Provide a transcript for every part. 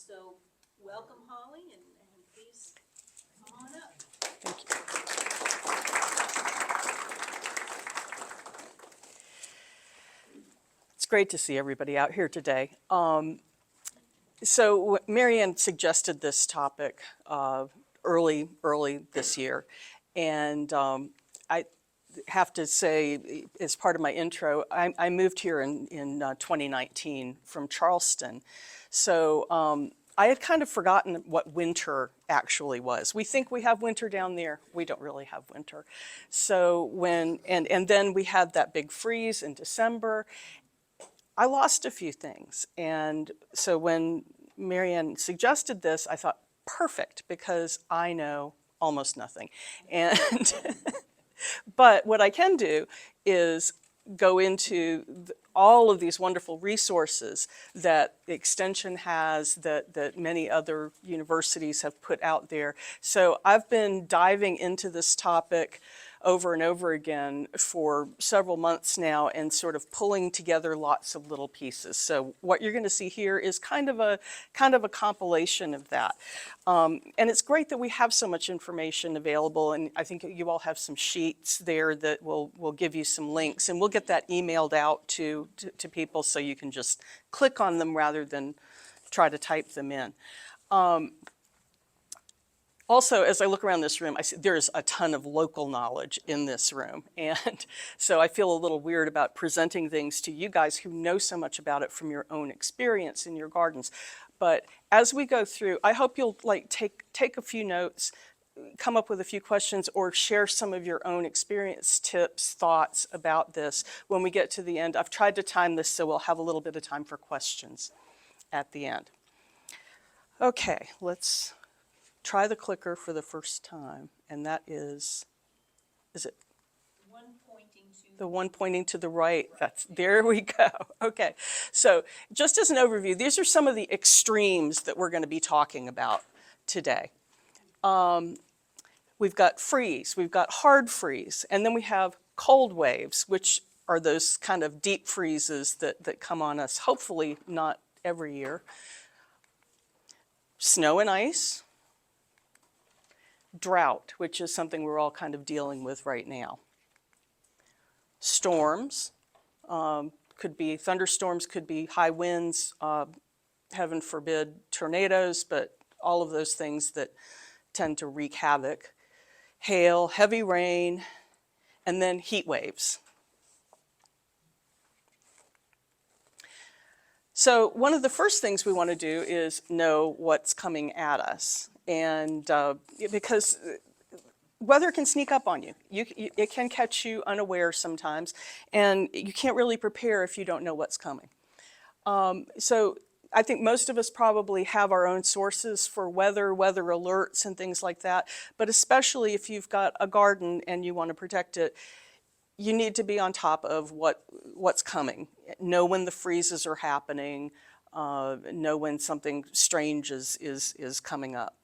So welcome, Holly, and please come on up. Thank you. It's great to see everybody out here today. So Marianne suggested this topic early this year, and I have to say, as part of my intro, I moved here in 2019 from Charleston. So I had kind of forgotten what winter actually was. We think we have winter down there. We don't really have winter. So and then we had that big freeze in December. I lost a few things. And so when Marianne suggested this, I thought, perfect, because I know almost nothing. And but what I can do is go into all of these wonderful resources that Extension has, that many other universities have put out there. So I've been diving into this topic over and over again for several months now and sort of pulling together lots of little pieces. So what you're going to see here is kind of a compilation of that. And it's great that we have so much information available, and I think you all have some sheets there that will give you some links, and we'll get that emailed out to people so you can just click on them rather than try to type them in. Also, as I look around this room, I see there's a ton of local knowledge in this room. And so I feel a little weird about presenting things to you guys who know so much about it from your own experience in your gardens. But as we go through, I hope you'll take a few notes, come up with a few questions, or share some of your own experience, tips, thoughts about this when we get to the end. I've tried to time this so we'll have a little bit of time for questions at the end. Okay, let's try the clicker for the first time, and that is it the one pointing to the right? There we go. Okay, so just as an overview, these are some of the extremes that we're going to be talking about today. We've got freeze, we've got hard freeze, and then we have cold waves, which are those kind of deep freezes that come on us, hopefully not every year. Snow and ice. Drought, which is something we're all kind of dealing with right now. Storms, could be thunderstorms, could be high winds, heaven forbid tornadoes, but all of those things that tend to wreak havoc. Hail, heavy rain, and then heat waves. So one of the first things we want to do is know what's coming at us. And because weather can sneak up on you. It can catch you unaware sometimes, and you can't really prepare if you don't know what's coming. So I think most of us probably have our own sources for weather alerts and things like that, but especially if you've got a garden and you want to protect it, you need to be on top of what's coming. Know when the freezes are happening, know when something strange is coming up.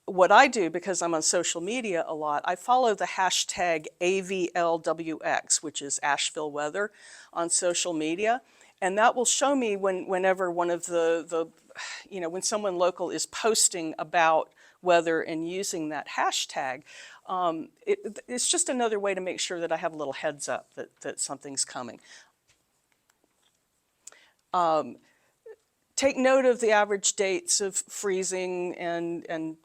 What I do, because I'm on social media a lot, I follow the hashtag AVLWX, which is Asheville Weather, on social media. And that will show me whenever one of when someone local is posting about weather and using that hashtag. It's just another way to make sure that I have a little heads up that something's coming. Take note of the average dates of freezing and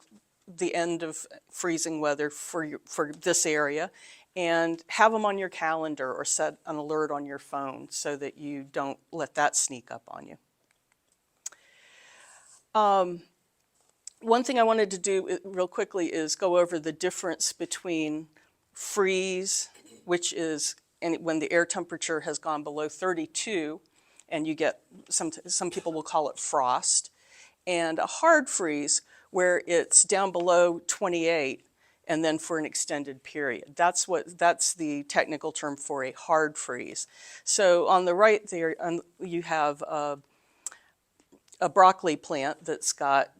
the end of freezing weather for this area, and have them on your calendar or set an alert on your phone so that you don't let that sneak up on you. One thing I wanted to do real quickly is go over the difference between freeze, which is when the air temperature has gone below 32, and you get, some people will call it frost, and a hard freeze where it's down below 28 and then for an extended period. That's the technical term for a hard freeze. So on the right there, you have a broccoli plant that's got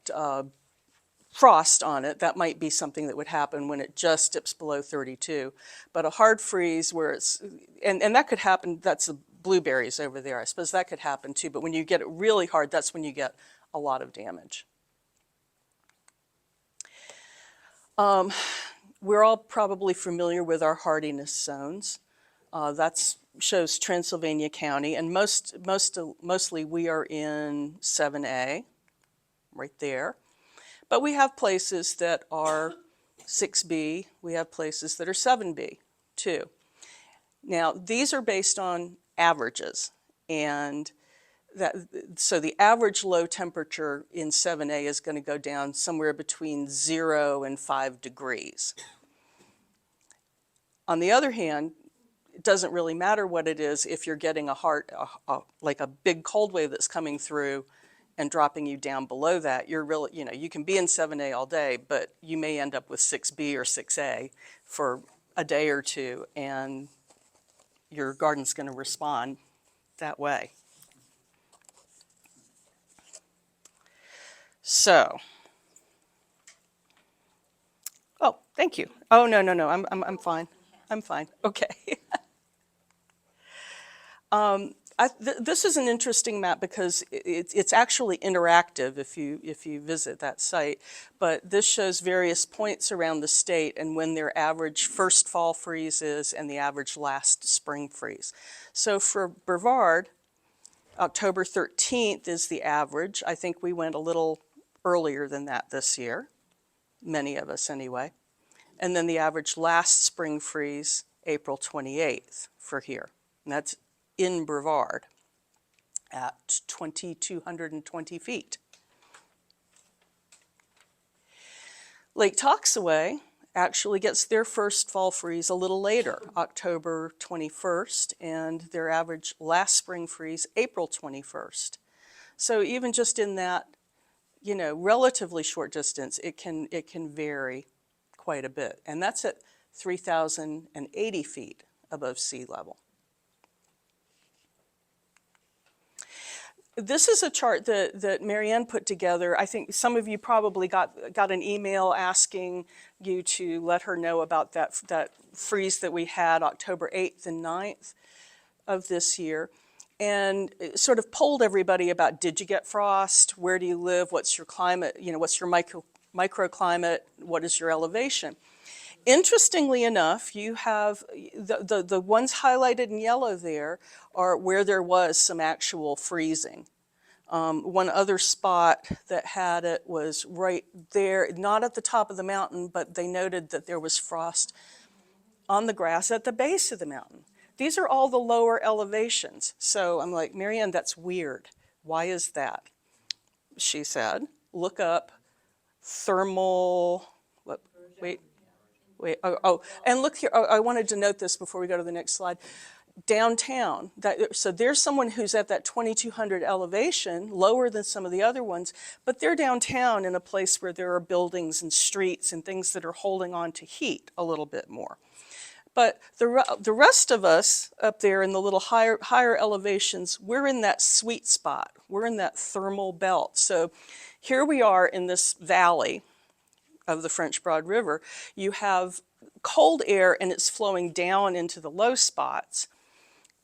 frost on it. That might be something that would happen when it just dips below 32. But a hard freeze where it's, and that could happen, that's a blueberries over there. I suppose that could happen too, but when you get it really hard, that's when you get a lot of damage. We're all probably familiar with our hardiness zones. That shows Transylvania County, and mostly we are in 7A, right there. But we have places that are 6B, we have places that are 7B too. Now, these are based on averages, and so the average low temperature in 7A is going to go down somewhere between 0 and 5 degrees. On the other hand, it doesn't really matter what it is if you're getting like a big cold wave that's coming through and dropping you down below that. You're really, you can be in 7A all day, but you may end up with 6B or 6A for a day or two, and your garden's going to respond that way. So, oh, thank you. Oh, no, I'm fine. I'm fine. Okay. This is an interesting map because it's actually interactive if you visit that site. But this shows various points around the state and when their average first fall freeze is and the average last spring freeze. So for Brevard, October 13th is the average. I think we went a little earlier than that this year, many of us anyway. And then the average last spring freeze, April 28th for here. And that's in Brevard at 2,220 feet. Lake Toxaway actually gets their first fall freeze a little later, October 21st, and their average last spring freeze, April 21st. So even just in that, relatively short distance, it can vary quite a bit. And that's at 3,080 feet above sea level. This is a chart that Marianne put together. I think some of you probably got an email asking you to let her know about that freeze that we had October 8th and 9th of this year. And it sort of polled everybody about, did you get frost? Where do you live? What's your climate? What's your microclimate? What is your elevation? Interestingly enough, you have the ones highlighted in yellow there are where there was some actual freezing. One other spot that had it was right there, not at the top of the mountain, but they noted that there was frost on the grass at the base of the mountain. These are all the lower elevations. So I'm like, Marianne, that's weird. Why is that? She said, look up thermal, wait, and look here, I wanted to note this before we go to the next slide. Downtown, so there's someone who's at that 2,200 elevation, lower than some of the other ones, but they're downtown in a place where there are buildings and streets and things that are holding on to heat a little bit more. But the rest of us up there in the little higher elevations, we're in that sweet spot. We're in that thermal belt. So here we are in this valley of the French Broad River. You have cold air and it's flowing down into the low spots.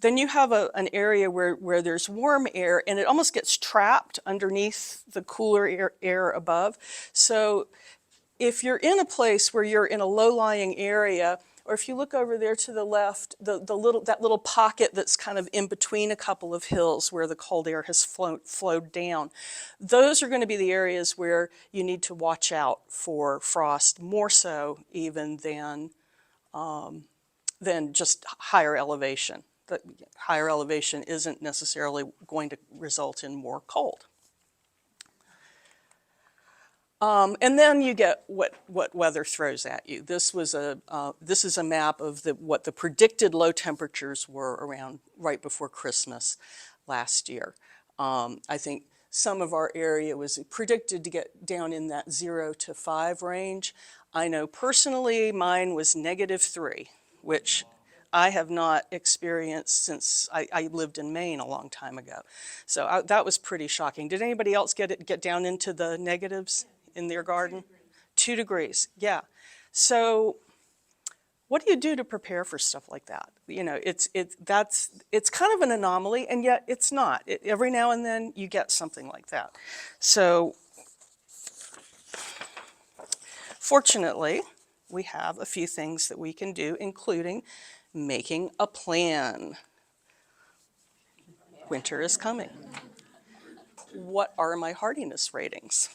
Then you have an area where there's warm air and it almost gets trapped underneath the cooler air above. So if you're in a place where you're in a low-lying area, or if you look over there to the left, that little pocket that's kind of in between a couple of hills where the cold air has flowed down, those are going to be the areas where you need to watch out for frost, more so even than just higher elevation. The higher elevation isn't necessarily going to result in more cold. And then you get what weather throws at you. This is a map of what the predicted low temperatures were around right before Christmas last year. I think some of our area was predicted to get down in that 0 to 5 range. I know personally mine was -3, which I have not experienced since I lived in Maine a long time ago. So that was pretty shocking. Did anybody else get down into the negatives in their garden? 2 degrees, yeah. So what do you do to prepare for stuff like that? You know, it's kind of an anomaly, and yet it's not. Every now and then you get something like that. So fortunately, we have a few things that we can do, including making a plan. Winter is coming. What are my hardiness ratings?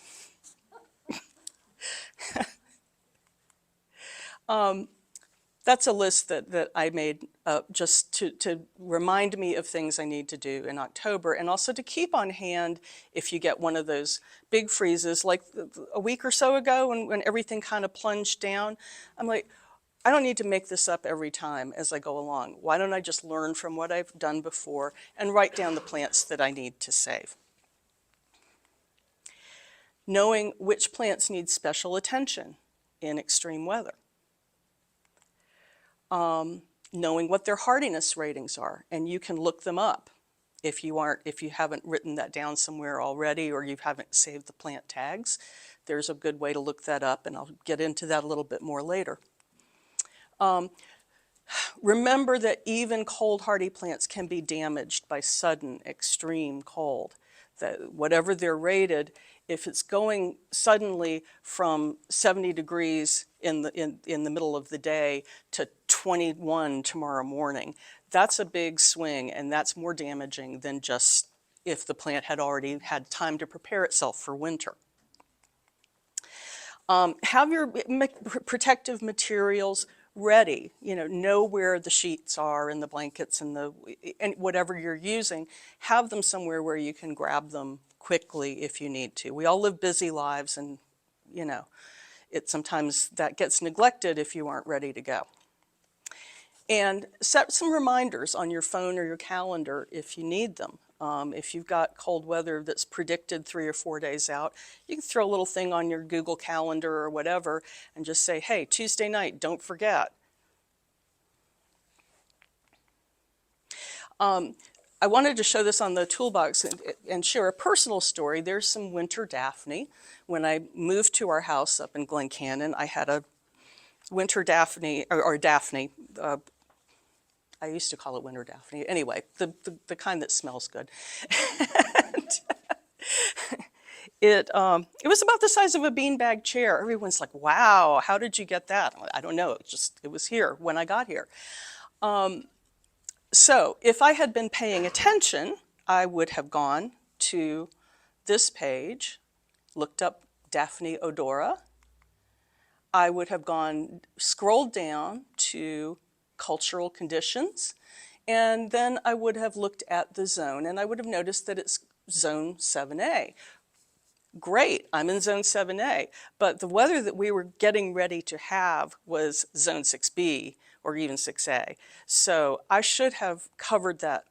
That's a list that I made just to remind me of things I need to do in October, and also to keep on hand if you get one of those big freezes like a week or so ago when everything kind of plunged down. I'm like, I don't need to make this up every time as I go along. Why don't I just learn from what I've done before and write down the plants that I need to save? Knowing which plants need special attention in extreme weather. Knowing what their hardiness ratings are, and you can look them up if you haven't written that down somewhere already, or you haven't saved the plant tags. There's a good way to look that up, and I'll get into that a little bit more later. Remember that even cold hardy plants can be damaged by sudden extreme cold. That whatever they're rated, if it's going suddenly from 70 degrees in the middle of the day to 21 tomorrow morning, that's a big swing, and that's more damaging than just if the plant had already had time to prepare itself for winter. Have your protective materials ready. Know where the sheets are and the blankets and whatever you're using. Have them somewhere where you can grab them quickly if you need to. We all live busy lives, and sometimes that gets neglected if you aren't ready to go. And set some reminders on your phone or your calendar if you need them. If you've got cold weather that's predicted 3 or 4 days out, you can throw a little thing on your Google Calendar or whatever and just say, hey, Tuesday night, don't forget. I wanted to show this on the toolbox and share a personal story. There's some winter Daphne. When I moved to our house up in Glen Cannon, I had a winter Daphne, or Daphne. I used to call it winter Daphne. Anyway, the kind that smells good. It was about the size of a beanbag chair. Everyone's like, wow, how did you get that? I don't know, it was here when I got here. So if I had been paying attention, I would have gone to this page, looked up Daphne odora. I would have scrolled down to cultural conditions, and then I would have looked at the zone, and I would have noticed that it's zone 7A. Great, I'm in zone 7A, but the weather that we were getting ready to have was zone 6B or even 6A. So I should have covered that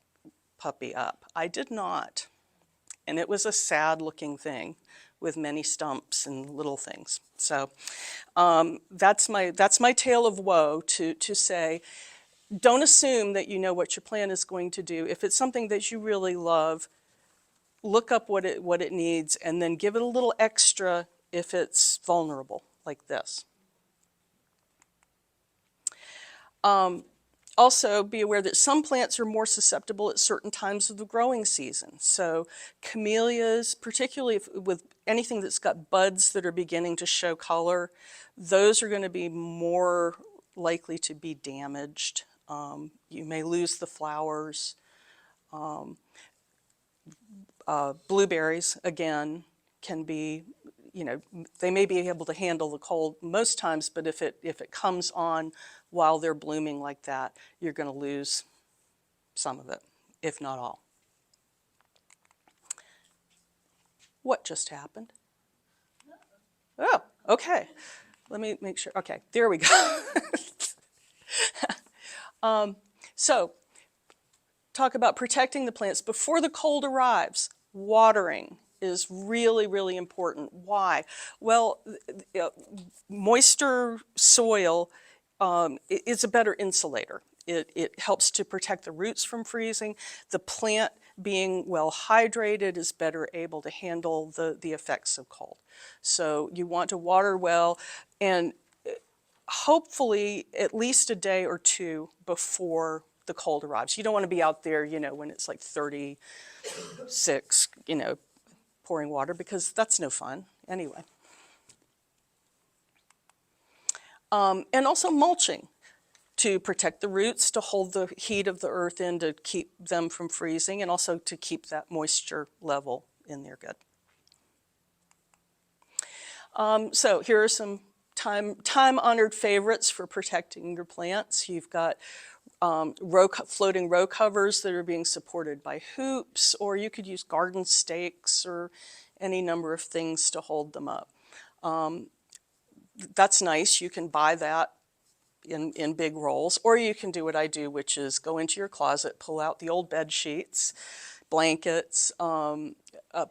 puppy up. I did not, and it was a sad looking thing with many stumps and little things. So that's my tale of woe to say, don't assume that you know what your plant is going to do. If it's something that you really love, look up what it needs, and then give it a little extra if it's vulnerable, like this. Also, be aware that some plants are more susceptible at certain times of the growing season. So camellias, particularly with anything that's got buds that are beginning to show color, those are going to be more likely to be damaged. You may lose the flowers. Blueberries, again, can be, they may be able to handle the cold most times, but if it comes on while they're blooming like that, you're going to lose some of it, if not all. What just happened? Oh, okay. Let me make sure. Okay, there we go. So, talk about protecting the plants before the cold arrives. Watering is really, really important. Why? Well, moister soil is a better insulator. It helps to protect the roots from freezing. The plant, being well hydrated, is better able to handle the effects of cold. So you want to water well, and hopefully at least a day or two before the cold arrives. You don't want to be out there, when it's like 36, pouring water, because that's no fun anyway. And also mulching to protect the roots, to hold the heat of the earth in, to keep them from freezing, and also to keep that moisture level in there good. So here are some time-honored favorites for protecting your plants. You've got floating row covers that are being supported by hoops, or you could use garden stakes or any number of things to hold them up. That's nice. You can buy that in big rolls, or you can do what I do, which is go into your closet, pull out the old bed sheets, blankets,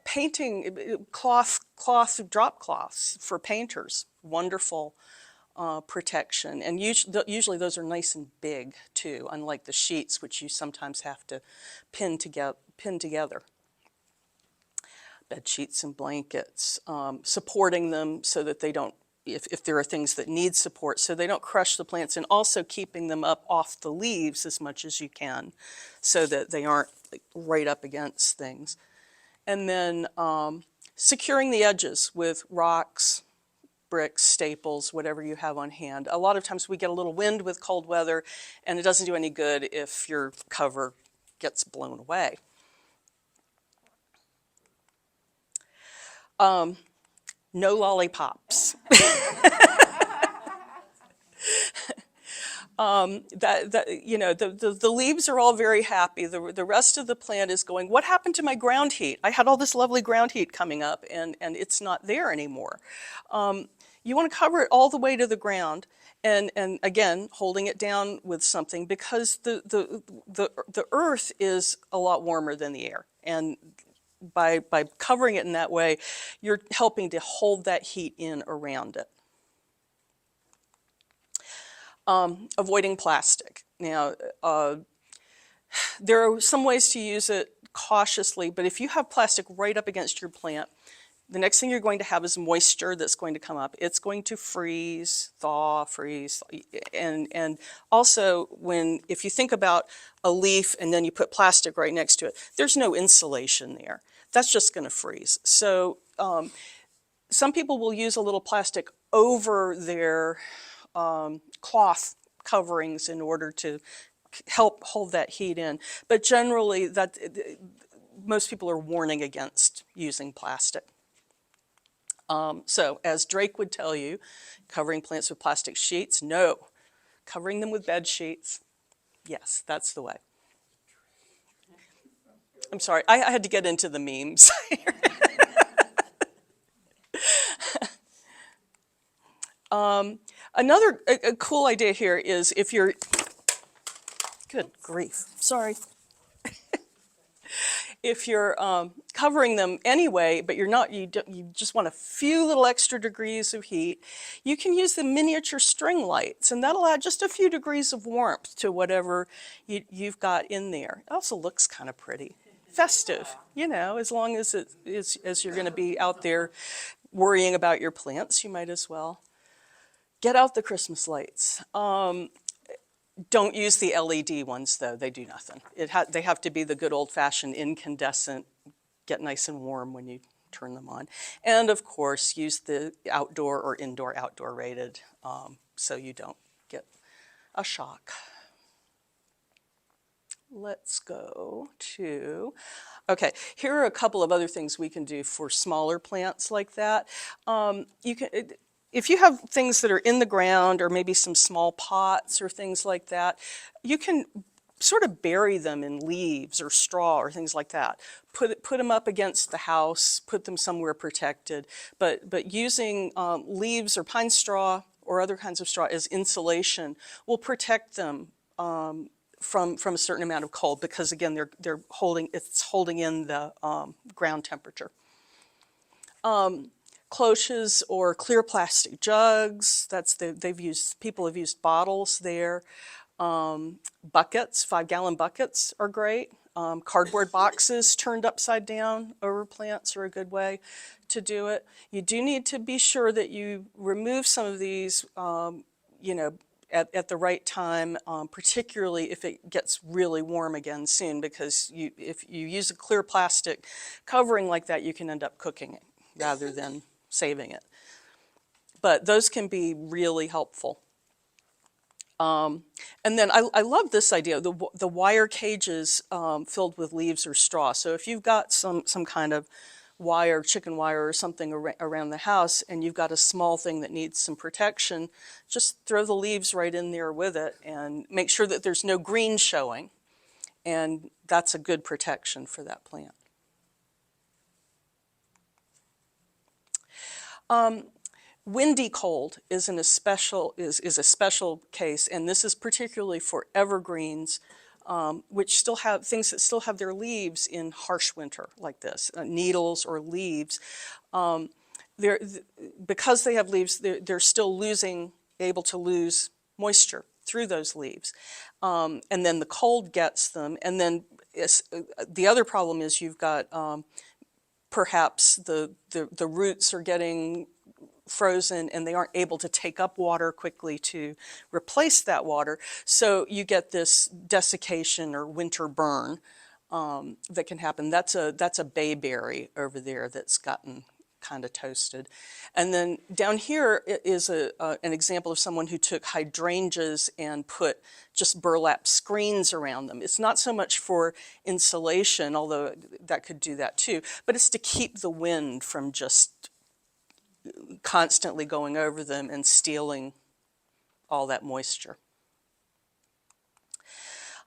painting drop cloths for painters. Wonderful protection, and usually those are nice and big too, unlike the sheets, which you sometimes have to pin together. Bed sheets and blankets, supporting them so that they don't, if there are things that need support, so they don't crush the plants, and also keeping them up off the leaves as much as you can so that they aren't right up against things. And then securing the edges with rocks, bricks, staples, whatever you have on hand. A lot of times we get a little wind with cold weather, and it doesn't do any good if your cover gets blown away. No lollipops. The leaves are all very happy. The rest of the plant is going, what happened to my ground heat? I had all this lovely ground heat coming up, and it's not there anymore. You want to cover it all the way to the ground, and again, holding it down with something, because the earth is a lot warmer than the air, and by covering it in that way, you're helping to hold that heat in around it. Avoiding plastic. Now, there are some ways to use it cautiously, but if you have plastic right up against your plant, the next thing you're going to have is moisture that's going to come up. It's going to freeze, thaw, and also if you think about a leaf and then you put plastic right next to it, there's no insulation there. That's just going to freeze. So some people will use a little plastic over their cloth coverings in order to help hold that heat in. But generally, most people are warning against using plastic. So as Drake would tell you, covering plants with plastic sheets, no. Covering them with bed sheets, yes, that's the way. I'm sorry, I had to get into the memes. Another cool idea here is if you're, good grief, sorry. If you're covering them anyway, but you just want a few little extra degrees of heat, you can use the miniature string lights, and that'll add just a few degrees of warmth to whatever you've got in there. It also looks kind of pretty. Festive, as long as as you're going to be out there worrying about your plants, you might as well get out the Christmas lights. Don't use the LED ones, though. They do nothing. They have to be the good old-fashioned incandescent, get nice and warm when you turn them on. And, of course, use the outdoor or indoor-outdoor rated so you don't get a shock. Let's go to, okay, here are a couple of other things we can do for smaller plants like that. If you have things that are in the ground, or maybe some small pots or things like that, you can sort of bury them in leaves or straw or things like that. Put them up against the house, put them somewhere protected. But using leaves or pine straw or other kinds of straw as insulation will protect them from a certain amount of cold, because again, it's holding in the ground temperature. Cloches or clear plastic jugs, people have used bottles there. Buckets, 5-gallon buckets are great. Cardboard boxes turned upside down over plants are a good way to do it. You do need to be sure that you remove some of these. at the right time, particularly if it gets really warm again soon, because if you use a clear plastic covering like that, you can end up cooking it rather than saving it. But those can be really helpful. And then I love this idea, the wire cages filled with leaves or straw. So if you've got some kind of wire, chicken wire or something around the house, and you've got a small thing that needs some protection, just throw the leaves right in there with it and make sure that there's no green showing. And that's a good protection for that plant. Windy cold is a special case, and this is particularly for evergreens, which still have things that still have their leaves in harsh winter like this, needles or leaves. Because they have leaves, they're still able to lose moisture through those leaves, and then the cold gets them, and then the other problem is you've got perhaps the roots are getting frozen and they aren't able to take up water quickly to replace that water. So you get this desiccation or winter burn that can happen. That's a bayberry over there that's gotten kind of toasted. And then down here is an example of someone who took hydrangeas and put just burlap screens around them. It's not so much for insulation, although that could do that too, but it's to keep the wind from just constantly going over them and stealing all that moisture.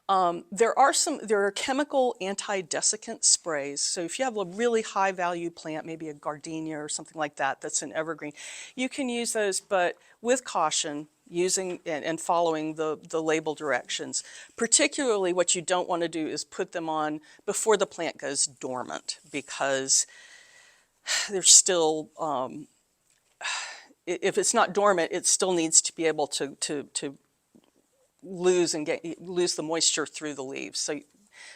There are chemical anti-desiccant sprays. So if you have a really high value plant, maybe a gardenia or something like that, that's an evergreen, you can use those, but with caution, using and following the label directions. Particularly what you don't want to do is put them on before the plant goes dormant, because there's still, if it's not dormant, it still needs to be able to lose the moisture through the leaves.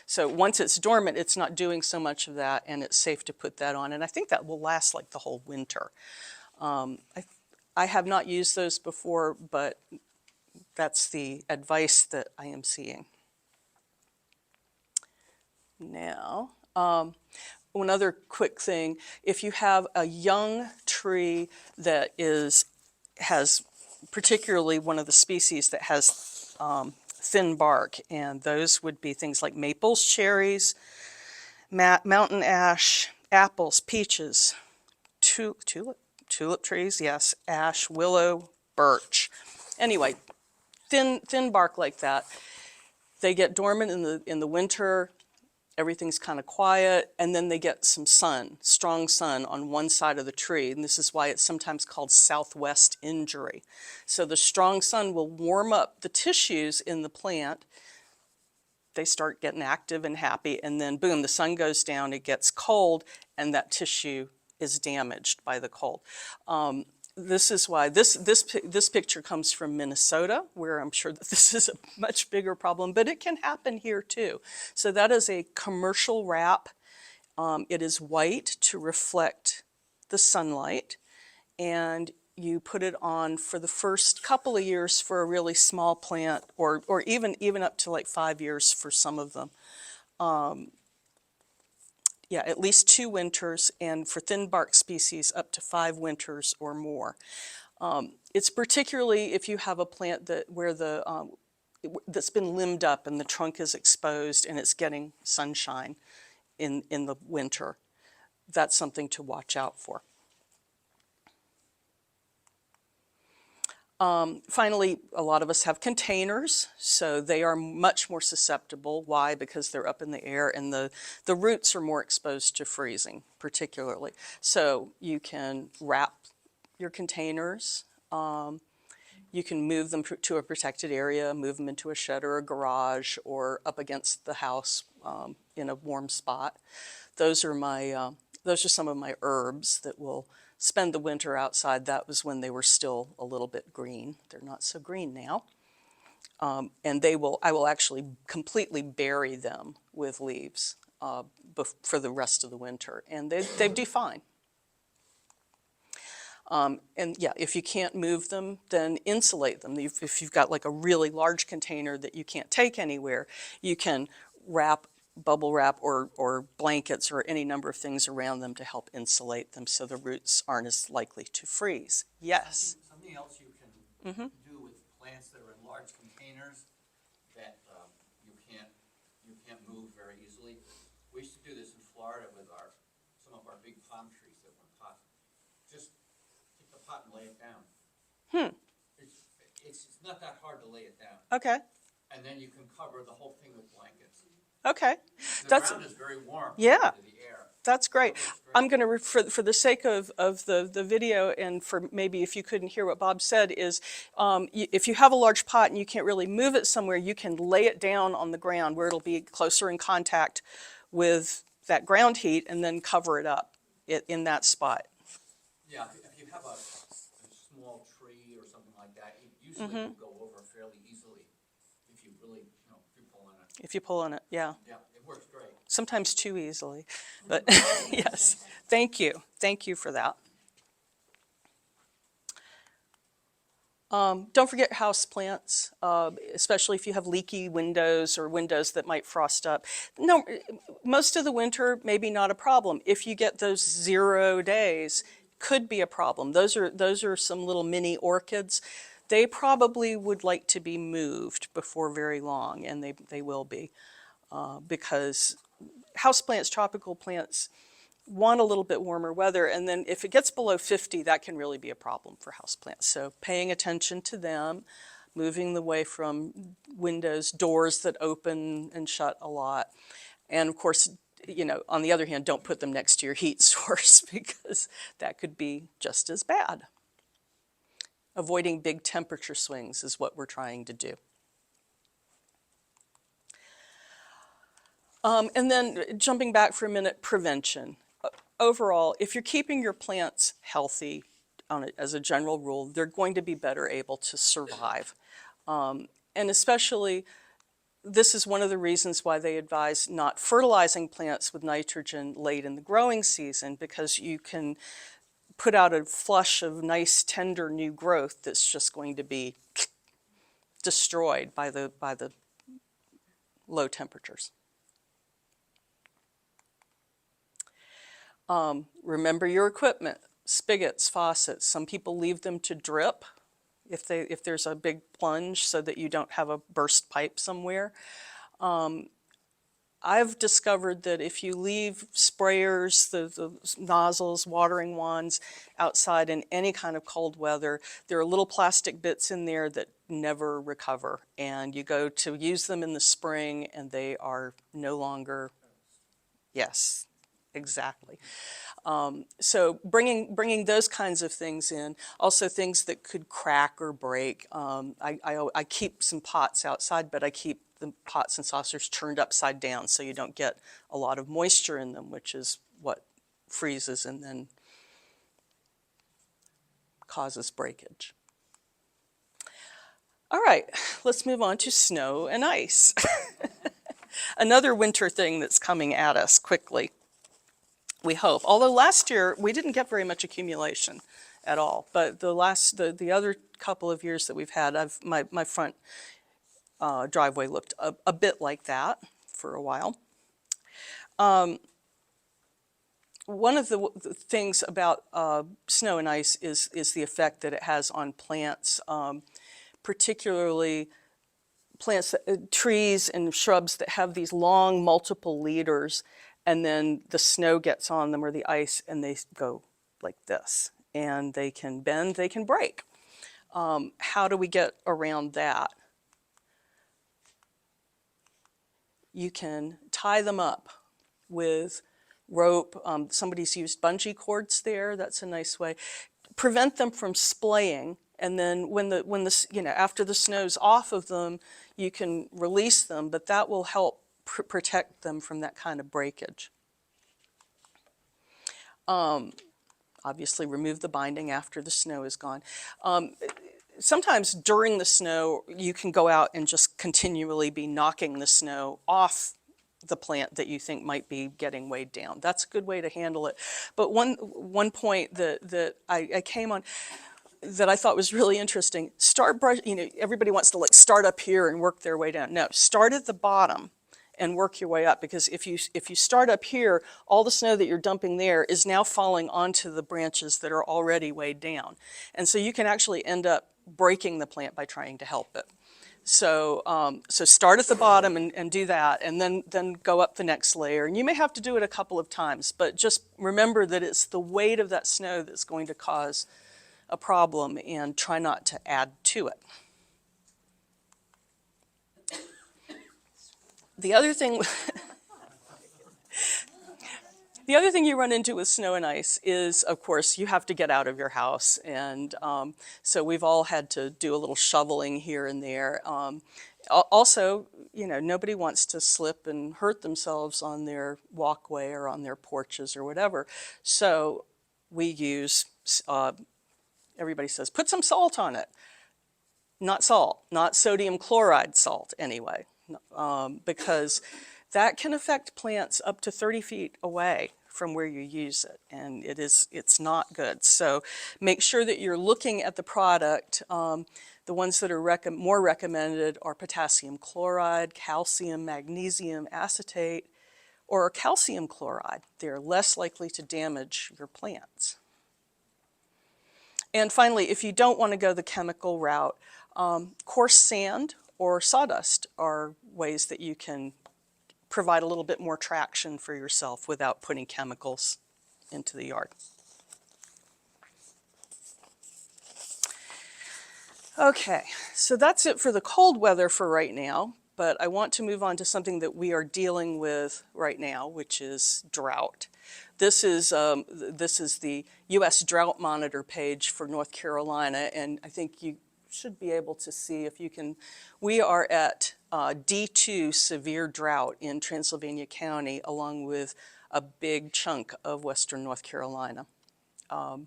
So once it's dormant, it's not doing so much of that, and it's safe to put that on. And I think that will last like the whole winter. I have not used those before, but that's the advice that I am seeing. Now, one other quick thing, if you have a young tree that has particularly one of the species that has thin bark, and those would be things like maples, cherries, mountain ash, apples, peaches, tulip trees, yes, ash, willow, birch. Anyway, thin bark like that. They get dormant in the winter. Everything's kind of quiet, and then they get some sun, strong sun on one side of the tree, and this is why it's sometimes called southwest injury. So the strong sun will warm up the tissues in the plant. They start getting active and happy, and then boom, the sun goes down, it gets cold, and that tissue is damaged by the cold. This is why this picture comes from Minnesota, where I'm sure that this is a much bigger problem, but it can happen here too. So that is a commercial wrap. It is white to reflect the sunlight, and you put it on for the first couple of years for a really small plant, or even up to like 5 years for some of them. Yeah, at least 2 winters, and for thin bark species, up to 5 winters or more. It's particularly if you have a plant that's been limbed up and the trunk is exposed and it's getting sunshine in the winter. That's something to watch out for. Finally, a lot of us have containers, so they are much more susceptible. Why? Because they're up in the air, and the roots are more exposed to freezing, particularly. So you can wrap your containers. You can move them to a protected area, move them into a shed or a garage, or up against the house in a warm spot. Those are some of my herbs that will spend the winter outside. That was when they were still a little bit green. They're not so green now. And I will actually completely bury them with leaves for the rest of the winter, and they do fine. And yeah, if you can't move them, then insulate them. If you've got like a really large container that you can't take anywhere, you can wrap, bubble wrap, or blankets or any number of things around them to help insulate them so the roots aren't as likely to freeze. Yes? Something else you can do with plants that are in large containers that you can't move very easily. We used to do this in Florida with some of our big palm trees that were in pots. Just take the pot and lay it down. It's not that hard to lay it down. Okay. And then you can cover the whole thing with blankets. Okay. The ground is very warm. Yeah. compared to the air. That's great. That works great. I'm going to, for the sake of the video, and for maybe if you couldn't hear what Bob said, is if you have a large pot and you can't really move it somewhere, you can lay it down on the ground where it'll be closer in contact with that ground heat and then cover it up in that spot. Yeah, if you have a small tree or something like that, it usually will go over fairly easily if you really, if you pull on it. If you pull on it, yeah. Yeah, it works great. Sometimes too easily, but yes, thank you. Thank you for that. Don't forget house plants, especially if you have leaky windows or windows that might frost up. No, most of the winter, maybe not a problem. If you get those 0 days, could be a problem. Those are some little mini orchids. They probably would like to be moved before very long, and they will be, because houseplants, tropical plants, want a little bit warmer weather, and then if it gets below 50, that can really be a problem for houseplants. So paying attention to them, moving away from windows, doors that open and shut a lot. And of course, on the other hand, don't put them next to your heat source because that could be just as bad. Avoiding big temperature swings is what we're trying to do. And then jumping back for a minute, prevention. Overall, if you're keeping your plants healthy, as a general rule, they're going to be better able to survive. And especially, this is one of the reasons why they advise not fertilizing plants with nitrogen late in the growing season, because you can put out a flush of nice, tender new growth that's just going to be destroyed by the low temperatures. Remember your equipment, spigots, faucets. Some people leave them to drip if there's a big plunge so that you don't have a burst pipe somewhere. I've discovered that if you leave sprayers, the nozzles, watering wands outside in any kind of cold weather, there are little plastic bits in there that never recover. And you go to use them in the spring and they are no longer, yes. Exactly. So bringing those kinds of things in, also things that could crack or break. I keep some pots outside, but I keep the pots and saucers turned upside down so you don't get a lot of moisture in them, which is what freezes and then causes breakage. All right, let's move on to snow and ice. Another winter thing that's coming at us quickly. We hope. Although last year we didn't get very much accumulation at all, but the other couple of years that we've had, my front driveway looked a bit like that for a while. One of the things about snow and ice is the effect that it has on plants, particularly plants, trees and shrubs that have these long multiple leaders, and then the snow gets on them or the ice and they go like this. And they can bend, they can break. How do we get around that? You can tie them up with rope. Somebody's used bungee cords there. That's a nice way. Prevent them from splaying. And then after the snow's off of them, you can release them, but that will help protect them from that kind of breakage. Obviously remove the binding after the snow is gone. Sometimes during the snow you can go out and just continually be knocking the snow off the plant that you think might be getting weighed down. That's a good way to handle it. But one point that I came on that I thought was really interesting, everybody wants to like start up here and work their way down. No, start at the bottom and work your way up, because if you start up here, all the snow that you're dumping there is now falling onto the branches that are already weighed down. And so you can actually end up breaking the plant by trying to help it. So, so start at the bottom and do that, and then go up the next layer. And you may have to do it a couple of times, but just remember that it's the weight of that snow that's going to cause a problem, and try not to add to it. The other thing The other thing you run into with snow and ice is, of course, you have to get out of your house. And so we've all had to do a little shoveling here and there. Also, nobody wants to slip and hurt themselves on their walkway or on their porches or whatever. So we use, everybody says, put some salt on it. Not salt, not sodium chloride salt anyway, because that can affect plants up to 30 feet away from where you use it, and it's not good. So make sure that you're looking at the product. The ones that are more recommended are potassium chloride, calcium, magnesium acetate, or calcium chloride. They're less likely to damage your plants. And finally, if you don't want to go the chemical route, coarse sand or sawdust are ways that you can provide a little bit more traction for yourself without putting chemicals into the yard. Okay, so that's it for the cold weather for right now, but I want to move on to something that we are dealing with right now, which is drought. This is the U.S. Drought Monitor page for North Carolina, and I think you should be able to see if you can. We are at D2 severe drought in Transylvania County, along with a big chunk of western North Carolina. And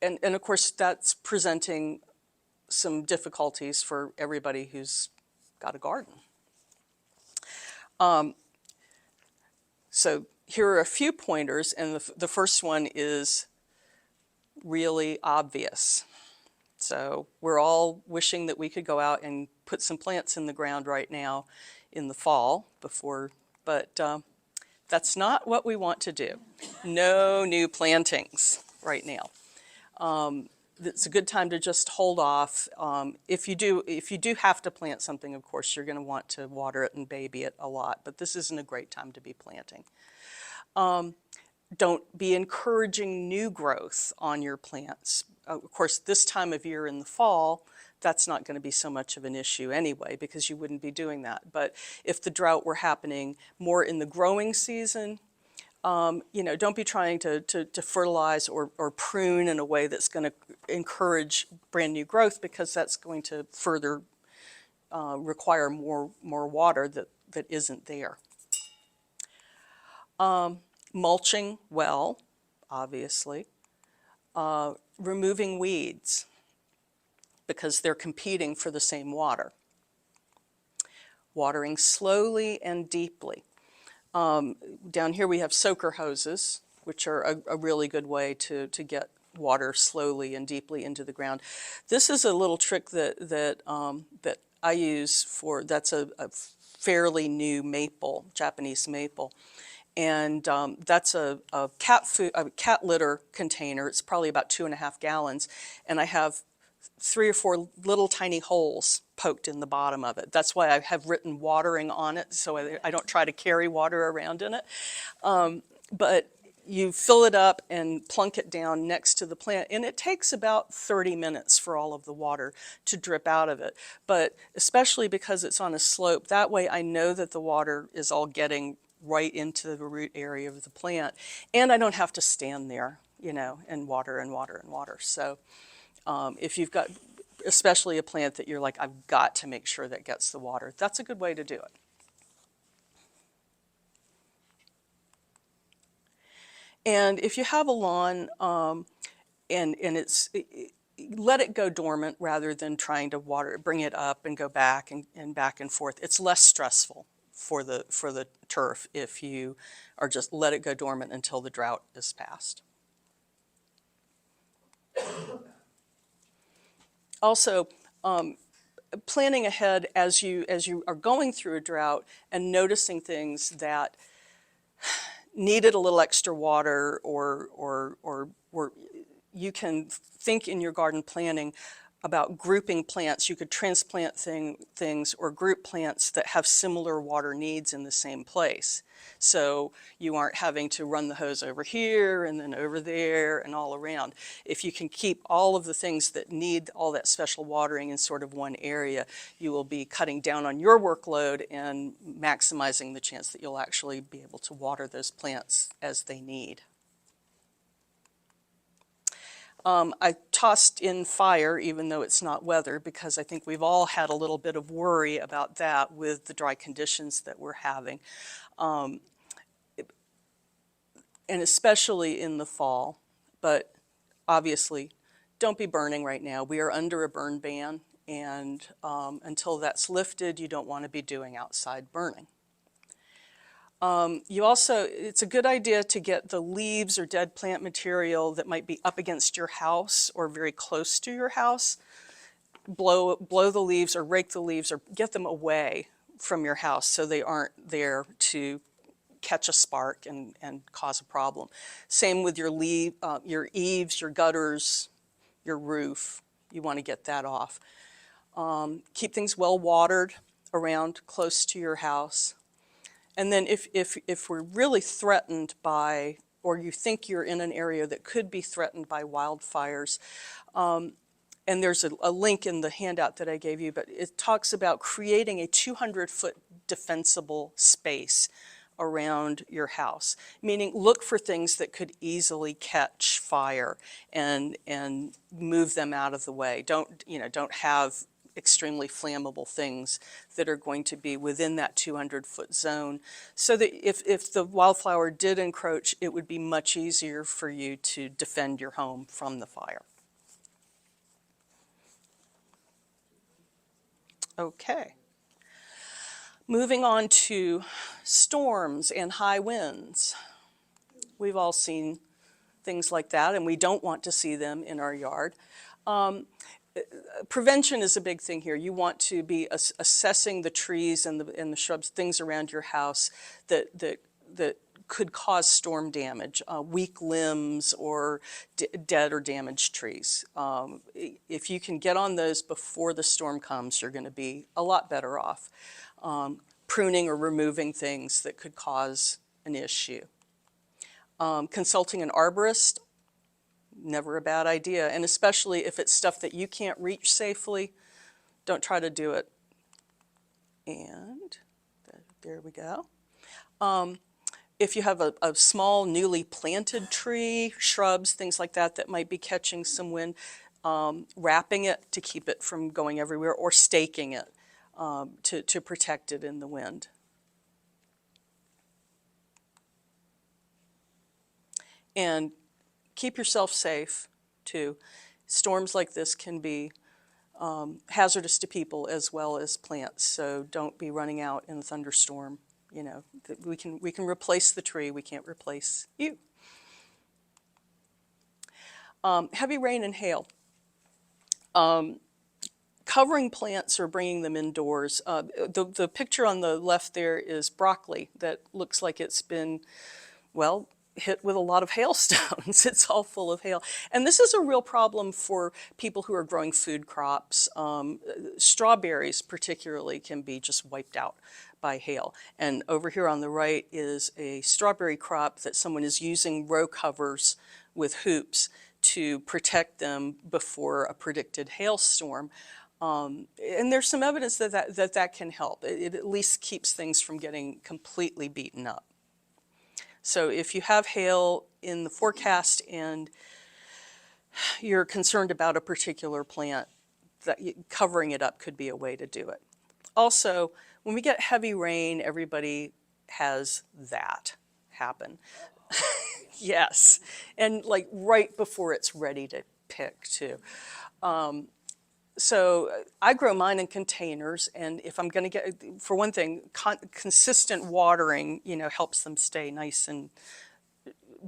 of course, that's presenting some difficulties for everybody who's got a garden. So here are a few pointers, and the first one is really obvious. So we're all wishing that we could go out and put some plants in the ground right now in the fall but that's not what we want to do. No new plantings right now. It's a good time to just hold off. If you do have to plant something, of course, you're going to want to water it and baby it a lot, but this isn't a great time to be planting. Don't be encouraging new growth on your plants. Of course, this time of year in the fall, that's not going to be so much of an issue anyway, because you wouldn't be doing that. But if the drought were happening more in the growing season, don't be trying to fertilize or prune in a way that's going to encourage brand new growth, because that's going to further require more water that isn't there. Mulching well, obviously. Removing weeds, because they're competing for the same water. Watering slowly and deeply. Down here we have soaker hoses, which are a really good way to get water slowly and deeply into the ground. This is a little trick that I use that's a fairly new maple, Japanese maple. And that's a cat litter container. It's probably about 2.5 gallons. And I have 3 or 4 little tiny holes poked in the bottom of it. That's why I have written watering on it, so I don't try to carry water around in it. But you fill it up and plunk it down next to the plant, and it takes about 30 minutes for all of the water to drip out of it. But especially because it's on a slope, that way I know that the water is all getting right into the root area of the plant, and I don't have to stand there, and water and water and water. So if you've got especially a plant that you're like, I've got to make sure that gets the water, that's a good way to do it. And if you have a lawn and let it go dormant rather than trying to water it, bring it up and go back and back and forth. It's less stressful for the turf if you are just let it go dormant until the drought is past. Also, planning ahead as you are going through a drought and noticing things that needed a little extra water or you can think in your garden planning about grouping plants. You could transplant things or group plants that have similar water needs in the same place. So you aren't having to run the hose over here and then over there and all around. If you can keep all of the things that need all that special watering in sort of one area, you will be cutting down on your workload and maximizing the chance that you'll actually be able to water those plants as they need. I tossed in fire, even though it's not weather, because I think we've all had a little bit of worry about that with the dry conditions that we're having. And especially in the fall, but obviously don't be burning right now. We are under a burn ban, and until that's lifted, you don't want to be doing outside burning. It's a good idea to get the leaves or dead plant material that might be up against your house or very close to your house. Blow the leaves or rake the leaves or get them away from your house so they aren't there to catch a spark and cause a problem. Same with your eaves, your gutters, your roof. You want to get that off. Keep things well watered around close to your house. And then if we're really threatened by, or you think you're in an area that could be threatened by wildfires, and there's a link in the handout that I gave you, but it talks about creating a 200-foot defensible space around your house, meaning look for things that could easily catch fire and move them out of the way. Don't have extremely flammable things that are going to be within that 200-foot zone, so that if the wildfire did encroach, it would be much easier for you to defend your home from the fire. Okay. Moving on to storms and high winds. We've all seen things like that, and we don't want to see them in our yard. Prevention is a big thing here. You want to be assessing the trees and the shrubs, things around your house that could cause storm damage, weak limbs or dead or damaged trees. If you can get on those before the storm comes, you're going to be a lot better off. Pruning or removing things that could cause an issue. Consulting an arborist, never a bad idea, and especially if it's stuff that you can't reach safely, don't try to do it. And there we go. If you have a small newly planted tree, shrubs, things like that that might be catching some wind, wrapping it to keep it from going everywhere, or staking it to protect it in the wind. And keep yourself safe too. Storms like this can be hazardous to people as well as plants, so don't be running out in a thunderstorm. We can replace the tree, we can't replace you. Heavy rain and hail. Covering plants or bringing them indoors. The picture on the left there is broccoli that looks like it's been, well, hit with a lot of hailstones. It's all full of hail. And this is a real problem for people who are growing food crops. Strawberries particularly can be just wiped out by hail. And over here on the right is a strawberry crop that someone is using row covers with hoops to protect them before a predicted hailstorm. And there's some evidence that can help. It at least keeps things from getting completely beaten up. So if you have hail in the forecast and you're concerned about a particular plant, covering it up could be a way to do it. Also, when we get heavy rain, everybody has that happen. Yes, and like right before it's ready to pick too. So I grow mine in containers, and if I'm going to get, for one thing, consistent watering, helps them stay nice and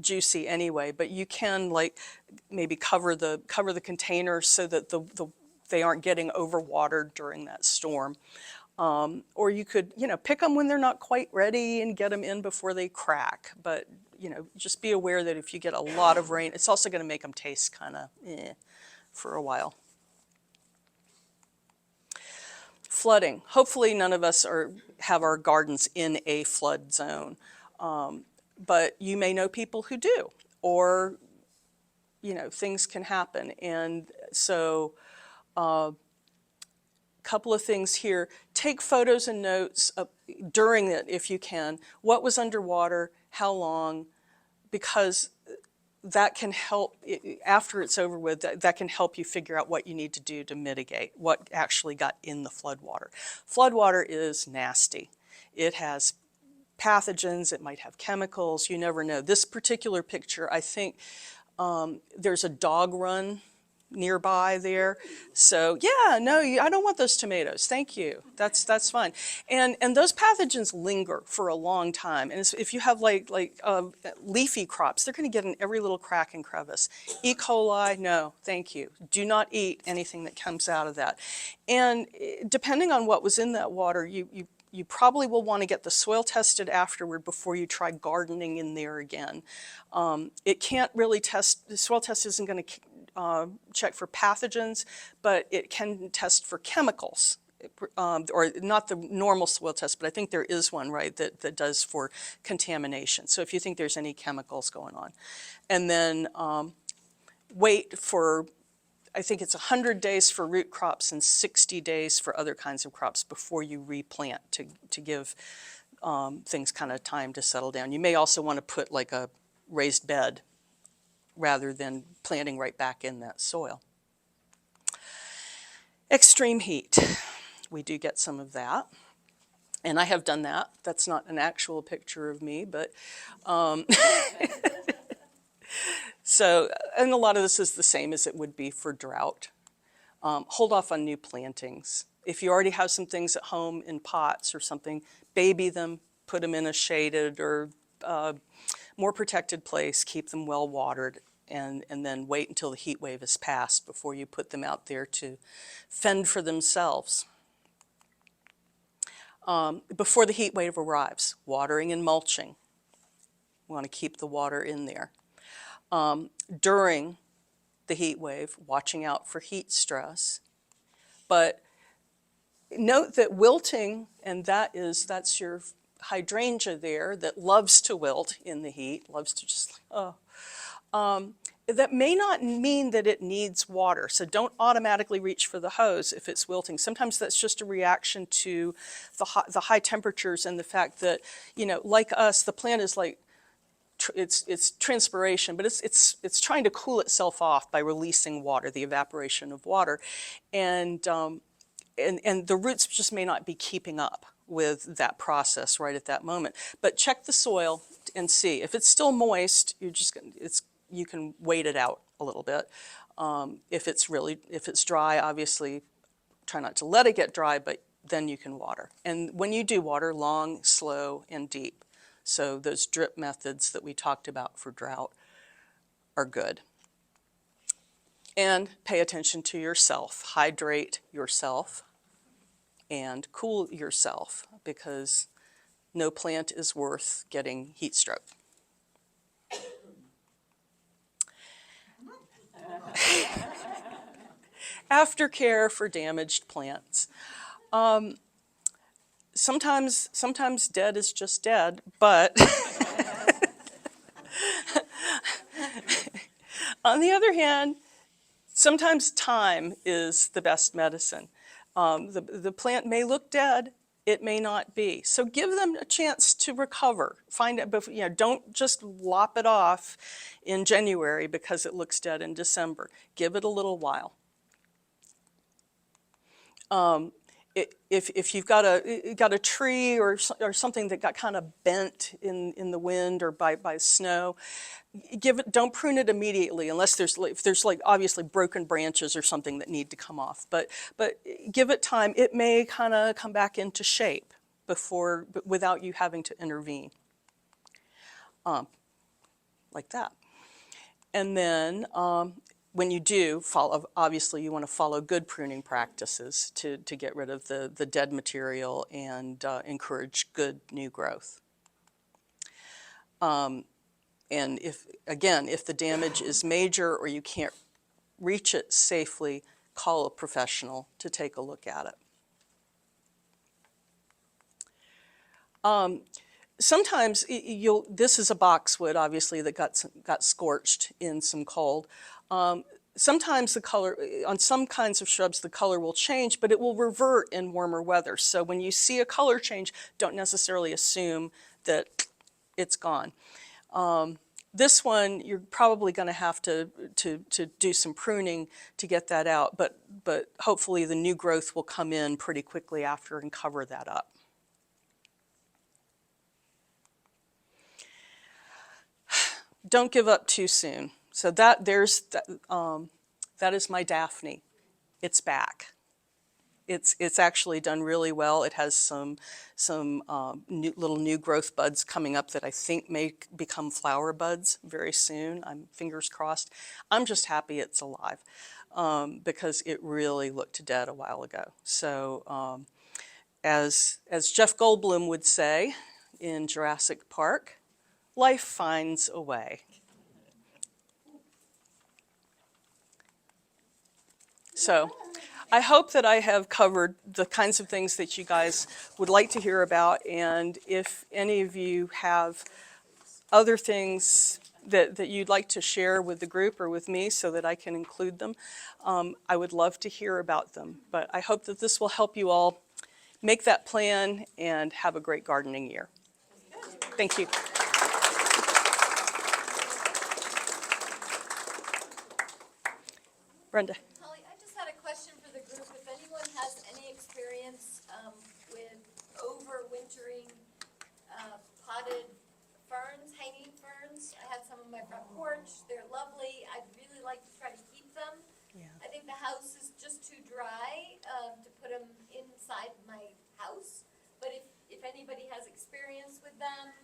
juicy anyway. But you can like maybe cover the containers so that they aren't getting overwatered during that storm. Or you could, pick them when they're not quite ready and get them in before they crack. But, just be aware that if you get a lot of rain, it's also going to make them taste kind of for a while. Flooding. Hopefully none of us have our gardens in a flood zone. But you may know people who do, or, things can happen. And so couple of things here. Take photos and notes during it if you can. What was underwater, how long, because that can help, after it's over with, that can help you figure out what you need to do to mitigate what actually got in the floodwater. Floodwater is nasty. It has pathogens, it might have chemicals, you never know. This particular picture, I think there's a dog run nearby there. So yeah, no, I don't want those tomatoes. Thank you. That's fine. And those pathogens linger for a long time. And if you have like leafy crops, they're going to get in every little crack and crevice. E. coli, no, thank you. Do not eat anything that comes out of that. And depending on what was in that water, you probably will want to get the soil tested afterward before you try gardening in there again. It can't really test, the soil test isn't going to check for pathogens, but it can test for chemicals, or not the normal soil test, but I think there is one, right, that does for contamination. So if you think there's any chemicals going on. And then wait for, I think it's 100 days for root crops and 60 days for other kinds of crops before you replant to give things kind of time to settle down. You may also want to put like a raised bed rather than planting right back in that soil. Extreme heat. We do get some of that. And I have done that. That's not an actual picture of me, but so, and a lot of this is the same as it would be for drought. Hold off on new plantings. If you already have some things at home in pots or something, baby them, put them in a shaded or more protected place, keep them well watered, and then wait until the heat wave has passed before you put them out there to fend for themselves. Before the heat wave arrives, watering and mulching. We want to keep the water in there. During the heat wave, watching out for heat stress. But note that wilting, and that's your hydrangea there that loves to wilt in the heat, loves to just, that may not mean that it needs water. So don't automatically reach for the hose if it's wilting. Sometimes that's just a reaction to the high temperatures and the fact that, like us, the plant is like, it's transpiration, but it's trying to cool itself off by releasing water, the evaporation of water. And the roots just may not be keeping up with that process right at that moment. But check the soil and see. If it's still moist, you can wait it out a little bit. If it's dry, obviously try not to let it get dry, but then you can water. And when you do water, long, slow, and deep. So those drip methods that we talked about for drought are good. And pay attention to yourself. Hydrate yourself and cool yourself, because no plant is worth getting heat stroke. Aftercare for damaged plants. Sometimes dead is just dead, but on the other hand, sometimes time is the best medicine. The plant may look dead, it may not be. So give them a chance to recover. Find it, don't just lop it off in January because it looks dead in December. Give it a little while. if you've got a tree or something that got kind of bent in the wind or by snow, don't prune it immediately unless if there's like obviously broken branches or something that need to come off. But give it time. It may kind of come back into shape without you having to intervene. Like that. And then when you do follow, obviously you want to follow good pruning practices to get rid of the dead material and encourage good new growth. And if the damage is major or you can't reach it safely, call a professional to take a look at it. Sometimes this is a boxwood, obviously, that got scorched in some cold. Sometimes the color, on some kinds of shrubs, the color will change, but it will revert in warmer weather. So when you see a color change, don't necessarily assume that it's gone. This one, you're probably going to have to do some pruning to get that out, but hopefully the new growth will come in pretty quickly after and cover that up. Don't give up too soon. So that is my Daphne. It's back. It's actually done really well. It has some little new growth buds coming up that I think may become flower buds very soon. I'm fingers crossed. I'm just happy it's alive because it really looked dead a while ago. So as Jeff Goldblum would say in Jurassic Park, life finds a way. So I hope that I have covered the kinds of things that you guys would like to hear about, and if any of you have other things that you'd like to share with the group or with me so that I can include them, I would love to hear about them. But I hope that this will help you all make that plan and have a great gardening year. Thank you. Brenda. Holly, I just had a question for the group. If anyone has any experience with overwintering potted ferns, hanging ferns. I have some on my front porch. They're lovely. I'd really like to try to keep them. Yeah. I think the house is just too dry to put them inside my house. But if anybody has experience with them,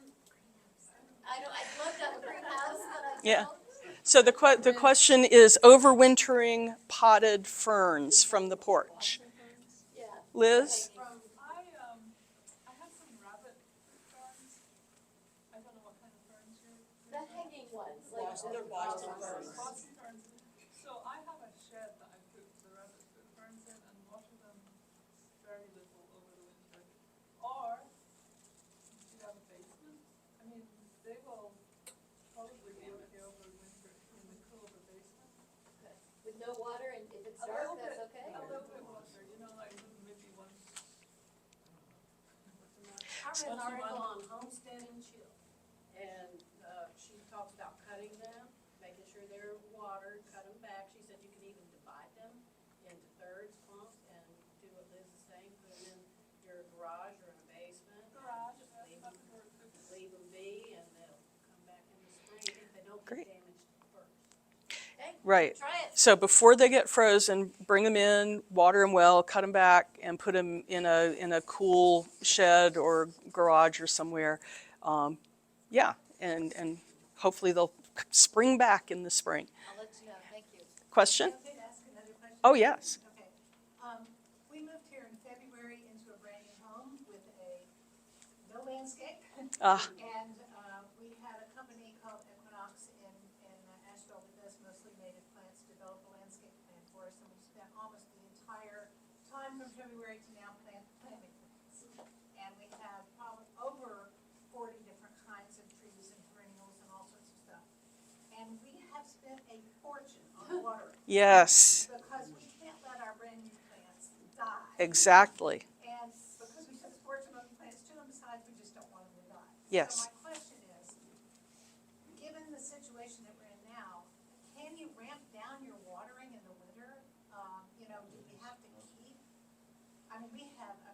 I'd love to have a greenhouse, but I Yeah. don't. So the question is overwintering potted ferns from the porch. Yeah. Liz? I have some rabbit ferns. I don't know what kind of ferns you're. The hanging ones, like They're Boston Boston ferns. So I have a shed that I put the rabbit ferns in and water them very little over the winter. Or if you have a basement, I mean, they will probably be okay over the winter in the cool of the basement. with no water, and if it's A dark, little that's bit, okay? a little bit water, you know, like maybe once. I read an article on homestead and chill, and she talks about cutting them, making sure they're watered, cut them back. She said you can even divide them into thirds, clumps, and do what Liz is saying, put them in your garage or in a basement. Garage, Just that would work. leave them be, and they'll come back in the spring if they don't Great. get damaged first. Okay, Right. try it. So before they get frozen, bring them in, water them well, cut them back, and put them in a cool shed or garage or somewhere. Yeah, and hopefully they'll spring back in the spring. I'll let you know, thank you. Question? Okay, to ask another question? Oh, yes. Okay. We moved here in February into a brand new home with no landscape. Ah. And we had a company called Equinox in Asheville that does mostly native plants, develop a landscape plan for us. And we spent almost the entire time from February to now planting plants. And we have probably over 40 different kinds of trees and perennials and all sorts of stuff. And we have spent a fortune on watering. Yes, Because we can't let our brand new plants die. exactly. And because we took fortune on the plants too, and besides, we just don't want them to die. Yes. So my question is, given the situation that we're in now, can you ramp down your watering in the winter? Do we have to keep, we have a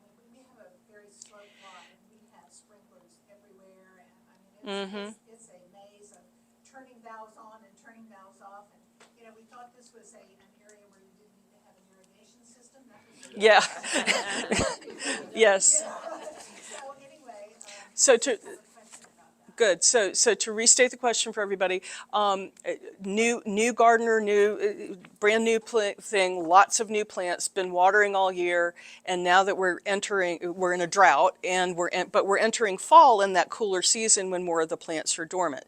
very sloped lot, and we have sprinklers everywhere, and it's a maze of turning valves on and turning valves off, and, we thought this was an area where you didn't need to have an irrigation system, that was. Yeah. Yes. So anyway, So I to, have a question about that. good. So to restate the question for everybody, new gardener, brand new thing, lots of new plants, been watering all year, and now that we're in a drought, and but we're entering fall in that cooler season when more of the plants are dormant.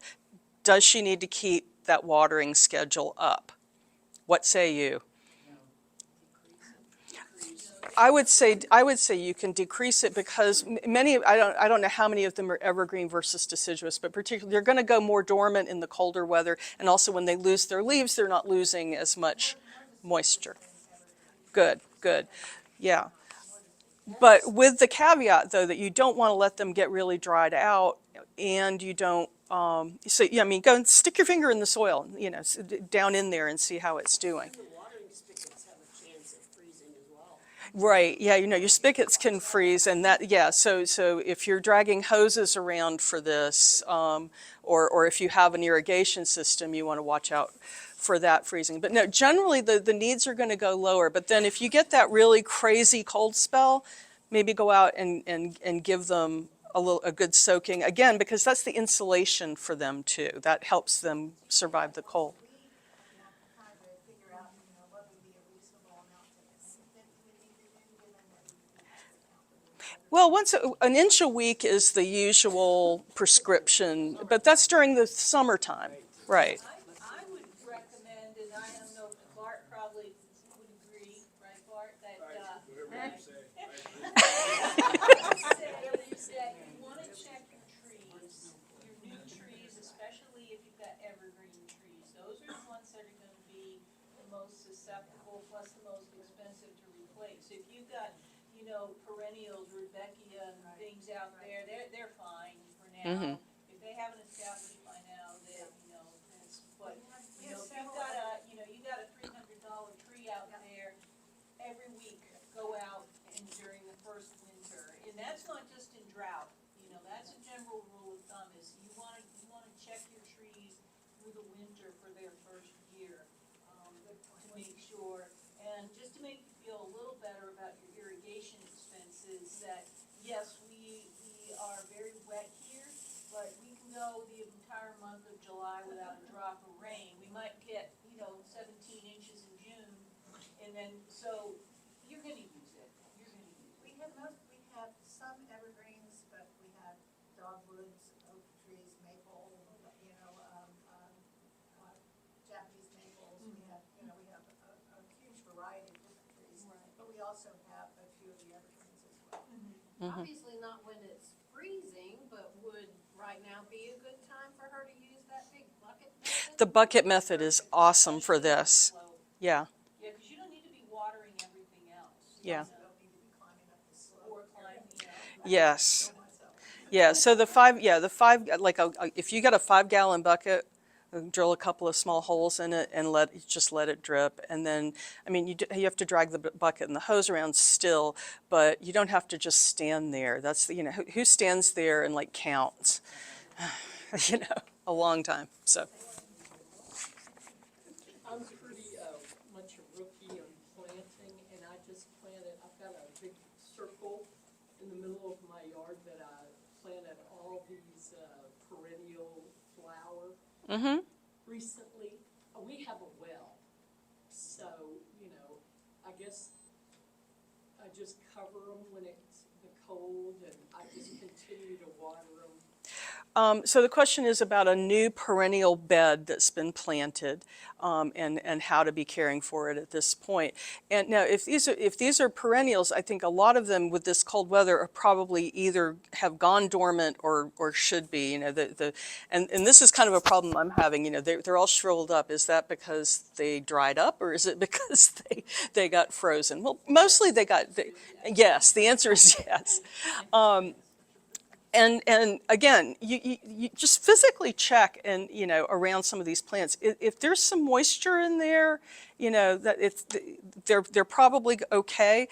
Does she need to keep that watering schedule up? What say you? I would say you can decrease it, because I don't know how many of them are evergreen versus deciduous, but particularly they're going to go more dormant in the colder weather, and also when they lose their leaves, they're not losing as much moisture. Good, yeah. But with the caveat, though, that you don't want to let them get really dried out, and you don't. So yeah, go and stick your finger in the soil, down in there, and see how it's doing. The watering spigots have a chance of freezing as well. Right, yeah, your spigots can freeze, and so if you're dragging hoses around for this, or if you have an irrigation system, you want to watch out for that freezing. But no, generally the needs are going to go lower, but then if you get that really crazy cold spell, maybe go out and give them a good soaking, again, because that's the insulation for them too. That helps them survive the cold. I'm trying to figure out, what would be a reasonable amount that we need to do, given that we have to count the Well, an inch a week is the usual prescription, but that's during the summertime, right? I would recommend, and I don't know if Bart probably would agree, right, Bart, that, that you wanna check your trees, your new trees, especially if you've got evergreen trees. Those are the ones that are gonna be the most susceptible, plus the most expensive to replace. If you've got, perennials, Rudbeckia and things out there, they're fine for now. If they haven't established by now, that's, but, if you've got you got a $300 tree out there, every week, go out and during the first winter, and that's not just in drought, that's a general rule of thumb, is you wanna check your trees through the winter for their first year, to make sure, and just to make you feel a little better about your irrigation expenses, that, yes, we are very wet here, but we can go the entire month of July without a drop of rain. We might get, 17 inches in June, and then, so, you're gonna use it, We have some evergreens, but we have dogwoods, oak trees, maple, Japanese maples. We have a huge variety of different trees. Right. But we also have a few of the evergreens as well. Obviously not when it's freezing, but would right now be a good time for her to use that big bucket method? The bucket method is awesome for this. Yeah, Yeah, because you don't need to be watering everything else. yeah. You don't need to be climbing up the slope. Or climbing, Yes. Yeah, so the five, if you got a 5-gallon bucket, drill a couple of small holes in it and let it drip. And then, you have to drag the bucket and the hose around still, but you don't have to just stand there. That's, who stands there and counts? A long time, so. I'm pretty much a rookie on planting, and I just planted, I've got a big circle in the middle of my yard that I planted all these perennial flower. Recently, we have a well, so, I guess I just cover them when it's the cold, and I just continue to water them. So the question is about a new perennial bed that's been planted, and how to be caring for it at this point. And now, if these are perennials, I think a lot of them with this cold weather are probably either have gone dormant or should be. And this is kind of a problem I'm having. They're all shriveled up. Is that because they dried up, or is it because they got frozen? Well, mostly yes. The answer is yes. And again, you just physically check and around some of these plants. If there's some moisture in there, that they're probably okay.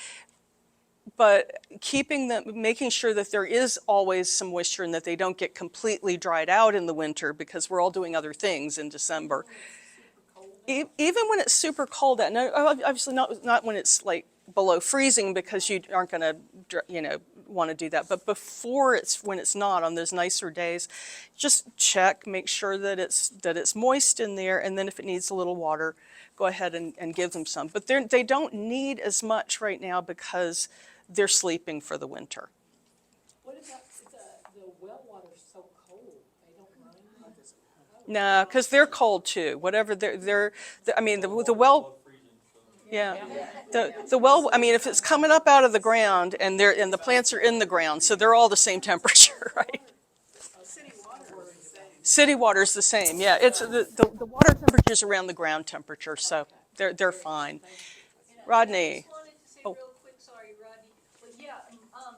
but keeping them, making sure that there is always some moisture and that they don't get completely dried out in the winter because we're all doing other things in December. Even when it's super cold out, no, obviously not when it's like below freezing because you aren't going to, want to do that. But before when it's not on those nicer days, just check, make sure that it's moist in there, and then if it needs a little water, go ahead and give them some. But they don't need as much right now because they're sleeping for the winter. What about the well water's so cold, they don't mind? No, because they're cold too. Whatever I mean, the well. Yeah, the well. I mean, if it's coming up out of the ground and the plants are in the ground, so they're all the same temperature, right? City water is the same. City water's the same. Yeah, it's the water temperature is around the ground temperature, so they're fine. Rodney. I just wanted to say Oh. real quick, sorry, Rodney, but yeah,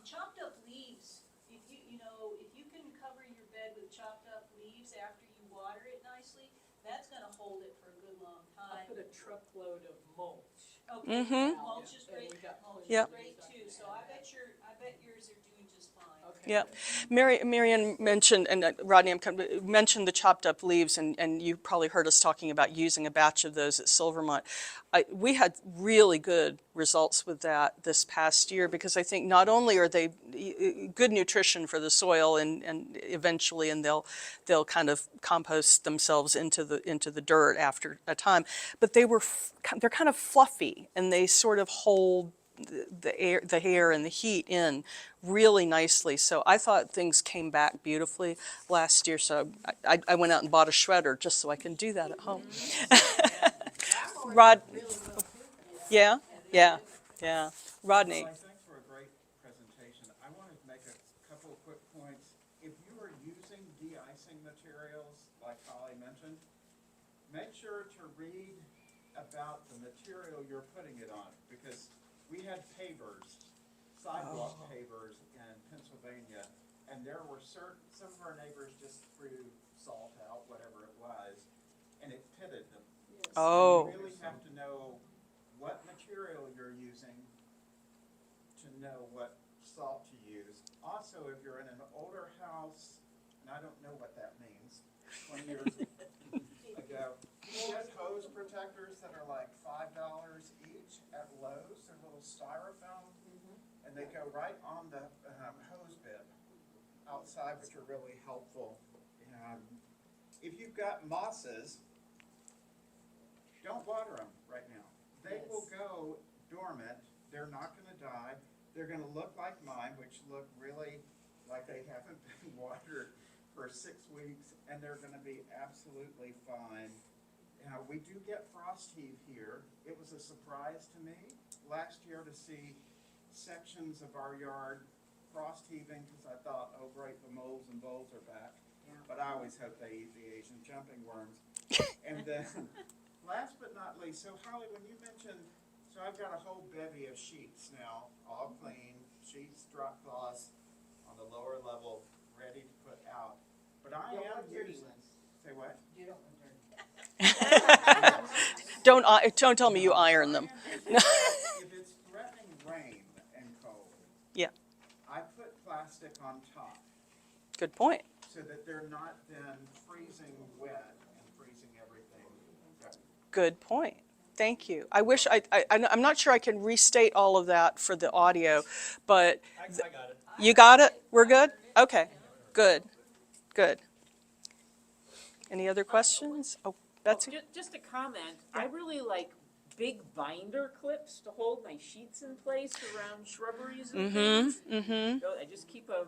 chopped up leaves, if you can cover your bed with chopped up leaves after you water it nicely, that's gonna hold it for a good long I time. put a truckload of mulch. Okay, Mhm. mulch is great, mulch is Yep. great too, so I bet yours are doing just fine. Okay. Yeah, Marion mentioned, and Rodney mentioned the chopped up leaves, and you probably heard us talking about using a batch of those at Silvermont. We had really good results with that this past year because I think not only are they good nutrition for the soil and eventually, and they'll kind of compost themselves into the dirt after a time, but they're kind of fluffy and they sort of hold the hair and the heat in really nicely. So I thought things came back beautifully last year. So I went out and bought a shredder just so I can do that at home. Rod, yeah. Rodney. Thanks for a great presentation. I wanted to make a couple of quick points. If you are using de-icing materials, like Holly mentioned, make sure to read about the material you're putting it on, because we had pavers, sidewalk pavers in Pennsylvania, and there were some of our neighbors just threw salt out, whatever it was, and it pitted them. Oh. You really have to know what material you're using to know what salt to use. Also, if you're in an older house, and I don't know what that means, 20 years ago, you get hose protectors that are like $5 each at Lowe's. They're little styrofoam, and they go right on the hose bib outside, which are really helpful. If you've got mosses, don't water them right now. They will go dormant. They're not going to die. They're going to look like mine, which look really like they haven't been watered for 6 weeks, and they're going to be absolutely fine. We do get frost heave here. It was a surprise to me last year to see sections of our yard frost heaving, because I thought, oh great, the moles and voles are back. But I always hope they eat the Asian jumping worms. And then, last but not least, so Holly, when you mentioned, so I've got a whole bevy of sheets now, all clean, sheets, drop cloths on the lower level, ready to put out. But I am using, say what? You don't want dirty. Don't tell me you iron them. If it's threatening rain and cold, Yeah, I put plastic on top good point. so that they're not then freezing wet and freezing everything. Good point. Thank you. I wish I'm not sure I can restate all of that for the audio, but I got it. you got it? We're good? Okay, good. Any other questions? Oh, Betsy? Just a comment, I really like big binder clips to hold my sheets in place around shrubberies and things. So I just keep a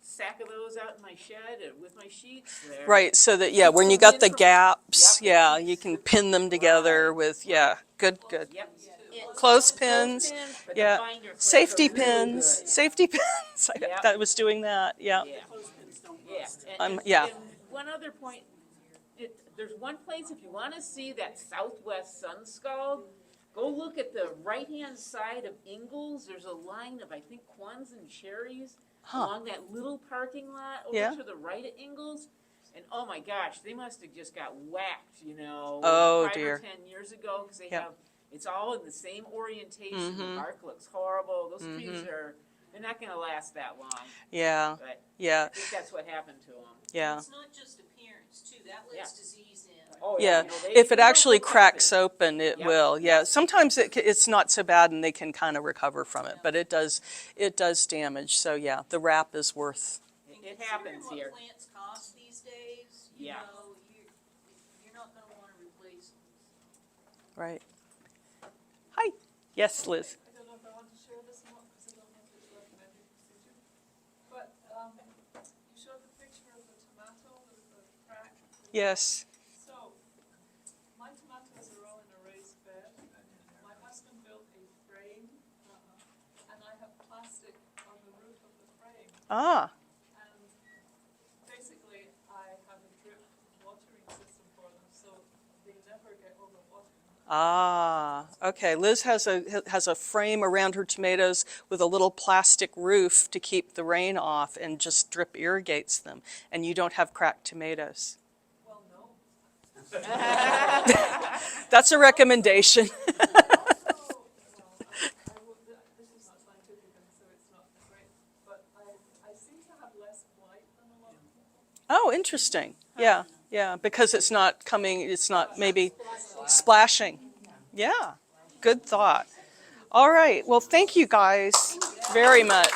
sack of those out in my shed with my sheets there. Right, so that, yeah, when you got the gaps, yeah, you can pin them together with, yeah, good. Yep. Clothespins, But the yeah. binder clips Safety are really pins, good. safety pins. Yep. That was doing that, yeah. Yeah. Yeah. And one other point, there's one place, if you wanna see that southwest sun scald, go look at the right-hand side of Ingalls. There's a line of, I think, Quons and Cherries along that little parking lot Yeah. over to the right of Ingalls. And oh my gosh, they must have just got whacked, Oh, 5 dear. or 10 years ago, because they Yeah. have it's all in the same orientation, the bark looks horrible, those trees they're not gonna last that long, Yeah, but yeah, I think that's what happened to them. yeah. It's not just appearance too, that Yeah. lets disease in. Oh, Yeah, you know, they- if it they don't actually look cracks healthy. open, it Yep, will, yeah. yep. Sometimes it's not so bad and they can kind of recover from it, but it does damage, so yeah, the wrap is worth, It happens here. Considering what plants cost these days, you Yeah. know, you're not gonna wanna replace them. right. Hi, yes, Liz. I don't know if I want to share this or not, because I don't know if it's recommended procedure. But, you showed the picture of the tomato with the crack. Yes, So, my tomatoes are all in a raised bed. My husband built a frame, and I have plastic on the roof of the frame. ah, And basically, I have a drip watering system for them, so they never get overwatered. okay. Liz has a frame around her tomatoes with a little plastic roof to keep the rain off and just drip irrigates them, and you don't have cracked tomatoes. Well, no. That's a recommendation. Also, this is not scientific, and so it's not great, but I seem to have less blight than a lot of people. Oh, interesting. Yeah, yeah, because it's not maybe splashing. Yeah, good thought. All right, well, thank you guys very much.